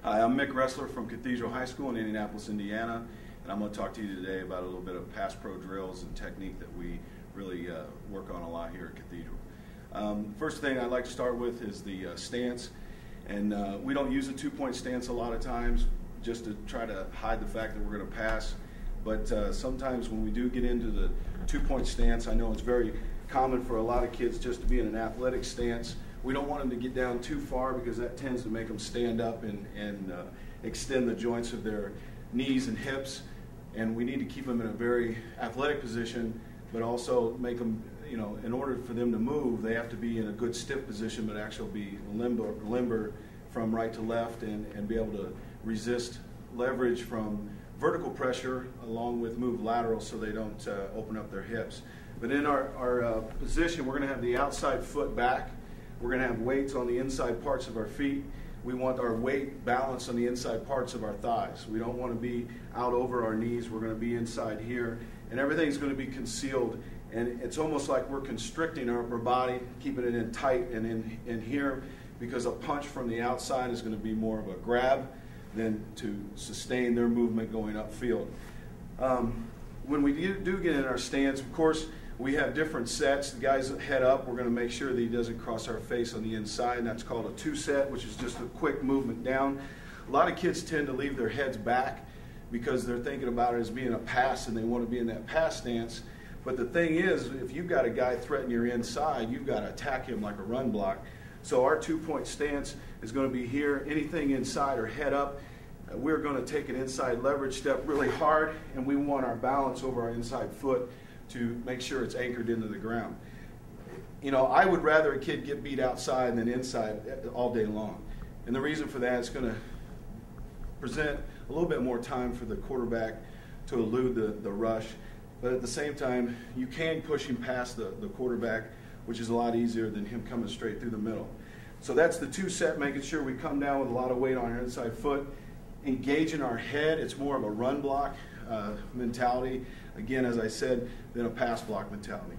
Hi, I'm Mick Ressler from Cathedral High School in Indianapolis, Indiana, and I'm going to talk to you today about a little bit of pass pro drills and technique that we really work on a lot here at Cathedral. First thing I'd like to start with is the stance, and we don't use a two-point stance a lot of times just to try to hide the fact that we're going to pass, but sometimes when we do get into the two-point stance, I know it's very common for a lot of kids just to be in an athletic stance. We don't want them to get down too far because that tends to make them stand up and extend the joints of their knees and hips. And we need to keep them in a very athletic position, but also make them, in order for them to move, they have to be in a good stiff position, but actually be limber from right to left and be able to resist leverage from vertical pressure along with move lateral so they don't open up their hips. But in our position, we're going to have the outside foot back. We're going to have weights on the inside parts of our feet. We want our weight balanced on the inside parts of our thighs. We don't want to be out over our knees. We're going to be inside here, and everything's going to be concealed. And it's almost like we're constricting our upper body, keeping it in tight and in here, because a punch from the outside is going to be more of a grab than to sustain their movement going upfield. When we do get in our stance, of course, we have different sets. The guy's head up, we're going to make sure that he doesn't cross our face on the inside, and that's called a two-set, which is just a quick movement down. A lot of kids tend to leave their heads back because they're thinking about it as being a pass and they want to be in that pass stance. But the thing is, if you've got a guy threatening your inside, you've got to attack him like a run block. So our two-point stance is going to be here. Anything inside or head up, we're going to take an inside leverage step really hard, and we want our balance over our inside foot to make sure it's anchored into the ground. I would rather a kid get beat outside than inside all day long. And the reason for that is going to present a little bit more time for the quarterback to elude the rush. But at the same time, you can push him past the quarterback, which is a lot easier than him coming straight through the middle. So that's the two-set, making sure we come down with a lot of weight on our inside foot. Engaging our head, it's more of a run block mentality, again, as I said, than a pass block mentality.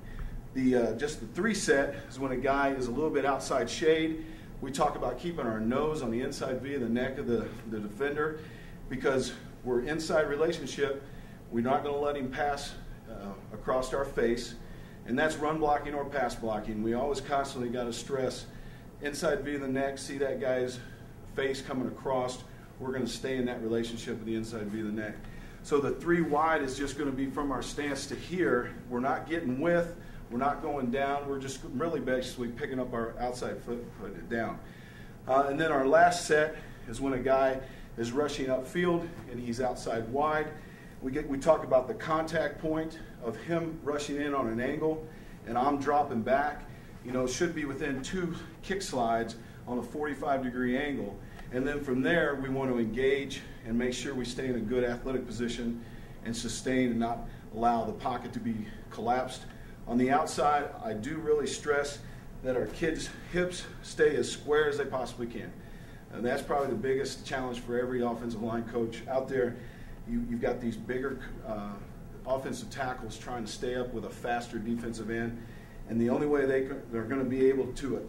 Just the three-set is when a guy is a little bit outside shade. We talk about keeping our nose on the inside V of the neck of the defender because we're inside relationship. We're not going to let him pass across our face, and that's run blocking or pass blocking. We always constantly got to stress inside V of the neck, see that guy's face coming across. We're going to stay in that relationship with the inside V of the neck. So the three wide is just going to be from our stance to here. We're not getting width. We're not going down. We're just really basically picking up our outside foot and putting it down. And then our last set is when a guy is rushing upfield and he's outside wide. We talk about the contact point of him rushing in on an angle and I'm dropping back. It should be within 2 kick slides on a 45-degree angle. And then from there, we want to engage and make sure we stay in a good athletic position and sustain and not allow the pocket to be collapsed. On the outside, I do really stress that our kids' hips stay as square as they possibly can. And that's probably the biggest challenge for every offensive line coach out there. You've got these bigger offensive tackles trying to stay up with a faster defensive end. And the only way they're going to be able to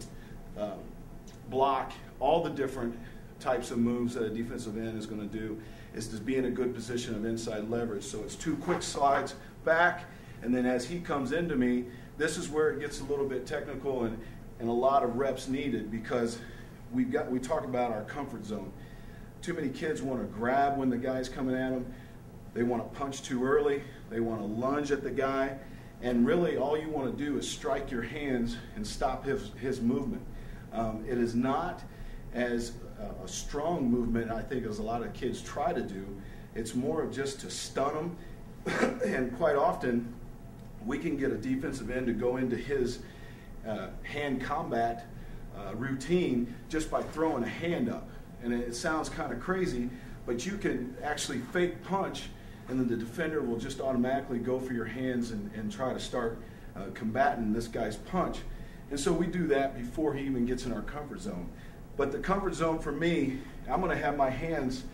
block all the different types of moves that a defensive end is going to do is to be in a good position of inside leverage. So it's 2 quick slides back, and then as he comes into me, this is where it gets a little bit technical and a lot of reps needed because we talk about our comfort zone. Too many kids want to grab when the guy's coming at them. They want to punch too early. They want to lunge at the guy. And really all you want to do is strike your hands and stop his movement. It is not as a strong movement, I think, as a lot of kids try to do. It's more of just to stun them. And quite often, we can get a defensive end to go into his hand combat routine just by throwing a hand up. And it sounds kind of crazy, but you can actually fake punch, and then the defender will just automatically go for your hands and try to start combating this guy's punch. And so we do that before he even gets in our comfort zone. But the comfort zone for me, I'm going to have my hands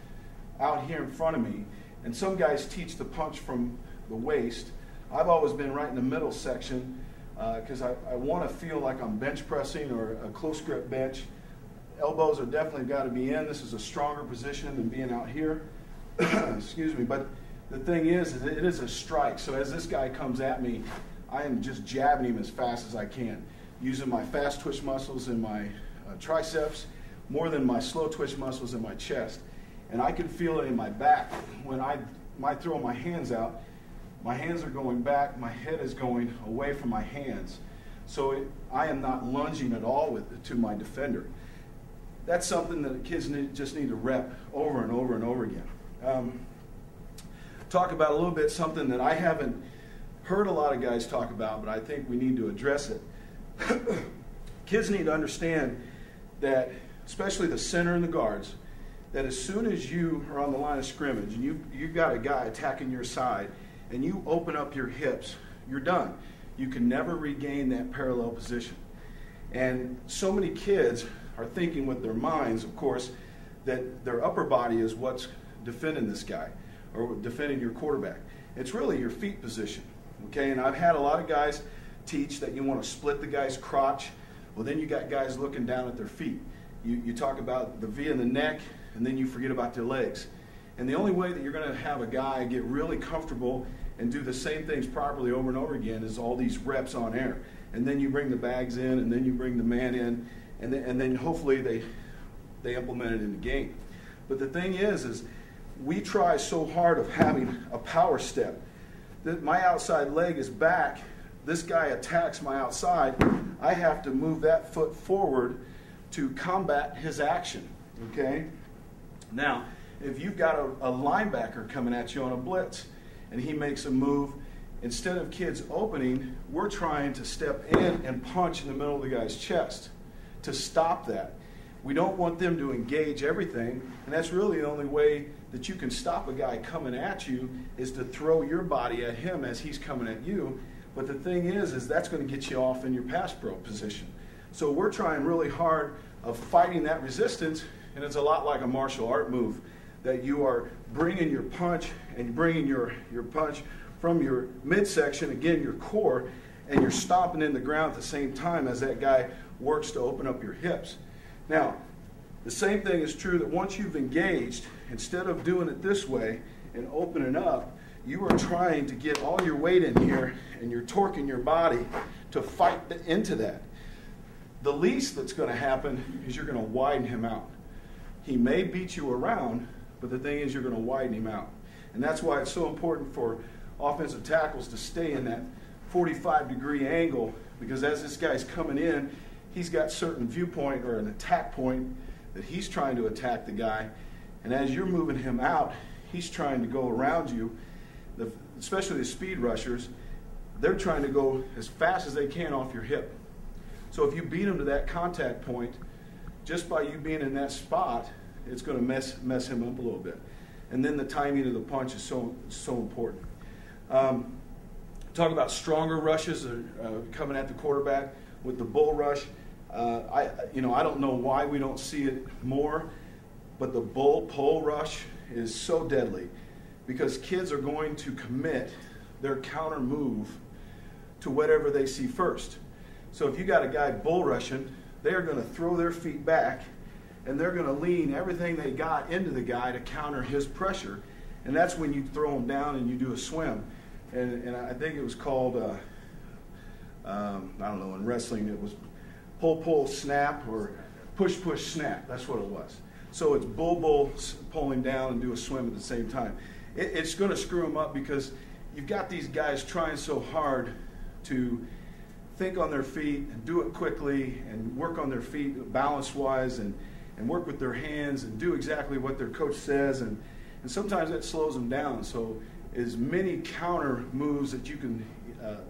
out here in front of me. And some guys teach the punch from the waist. I've always been right in the middle section because I want to feel like I'm bench pressing or a close grip bench. elbows are definitely got to be in. This is a stronger position than being out here. Excuse me. But the thing is it is a strike. So as this guy comes at me, I am just jabbing him as fast as I can, using my fast twitch muscles in my triceps more than my slow twitch muscles in my chest. And I can feel it in my back. When I throw my hands out, my hands are going back, my head is going away from my hands. So I am not lunging at all to my defender. That's something that kids just need to rep over and over and over again. Talk about a little bit something that I haven't heard a lot of guys talk about, but I think we need to address it. Kids need to understand that, especially the center and the guards, that as soon as you are on the line of scrimmage and you've got a guy attacking your side and you open up your hips, you're done. You can never regain that parallel position. And so many kids are thinking with their minds, of course, that their upper body is what's defending this guy or defending your quarterback. It's really your feet position. Okay, and I've had a lot of guys teach that you want to split the guy's crotch. Well, then you got guys looking down at their feet. You talk about the V in the neck, and then you forget about their legs. And the only way that you're going to have a guy get really comfortable and do the same things properly over and over again is all these reps on air. And then you bring the bags in, and then you bring the man in, and then hopefully they implement it in the game. But the thing is we try so hard of having a power step that my outside leg is back. This guy attacks my outside. I have to move that foot forward to combat his action. Okay? Now, if you've got a linebacker coming at you on a blitz and he makes a move, instead of kids opening, we're trying to step in and punch in the middle of the guy's chest to stop that. We don't want them to engage everything, and that's really the only way that you can stop a guy coming at you is to throw your body at him as he's coming at you. But the thing is that's going to get you off in your pass pro position. So we're trying really hard of fighting that resistance, and it's a lot like a martial art move, that you are bringing your punch and bringing your punch from your midsection, again, your core, and you're stomping in the ground at the same time as that guy works to open up your hips. Now, the same thing is true that once you've engaged, instead of doing it this way and opening up, you are trying to get all your weight in here and you're torquing your body to fight into that. The least that's going to happen is you're going to widen him out. He may beat you around, but the thing is you're going to widen him out. And that's why it's so important for offensive tackles to stay in that 45-degree angle, because as this guy's coming in, he's got certain viewpoint or an attack point that he's trying to attack the guy. And as you're moving him out, he's trying to go around you. Especially the speed rushers, they're trying to go as fast as they can off your hip. So if you beat him to that contact point, just by you being in that spot, it's going to mess him up a little bit. And then the timing of the punch is so important. Talk about stronger rushes coming at the quarterback with the bull rush. I don't know why we don't see it more, but the bull pull rush is so deadly because kids are going to commit their counter move to whatever they see first. So if you got a guy bull rushing, they're going to throw their feet back and they're going to lean everything they got into the guy to counter his pressure. And that's when you throw them down and you do a swim. And I think it was called, I don't know, in wrestling it was pull, snap, or push, snap. That's what it was. So it's bull, pulling down and do a swim at the same time. It's going to screw them up because you've got these guys trying so hard to think on their feet and do it quickly and work on their feet balance-wise and work with their hands and do exactly what their coach says. And sometimes that slows them down. So as many counter moves that you can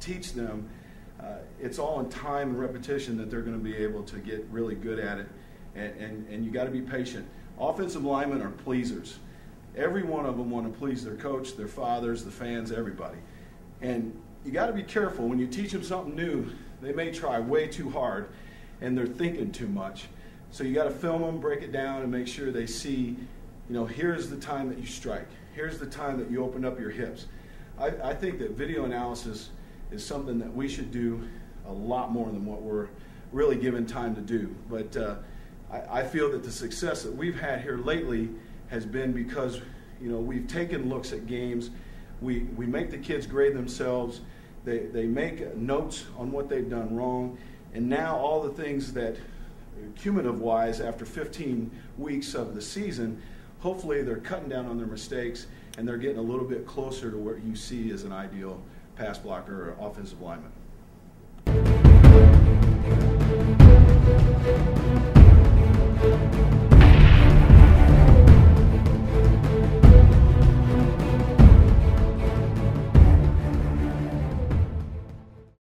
teach them, it's all in time and repetition that they're going to be able to get really good at it. And you got to be patient. Offensive linemen are pleasers. Every one of them want to please their coach, their fathers, the fans, everybody. And you got to be careful. When you teach them something new, they may try way too hard, and they're thinking too much. So you got to film them, break it down, and make sure they see, here's the time that you strike. Here's the time that you open up your hips. I think that video analysis is something that we should do a lot more than what we're really given time to do. But I feel that the success that we've had here lately has been because, we've taken looks at games. We make the kids grade themselves. They make notes on what they've done wrong. And now all the things that, cumulative-wise, after 15 weeks of the season, hopefully they're cutting down on their mistakes and they're getting a little bit closer to what you see as an ideal pass blocker or offensive lineman.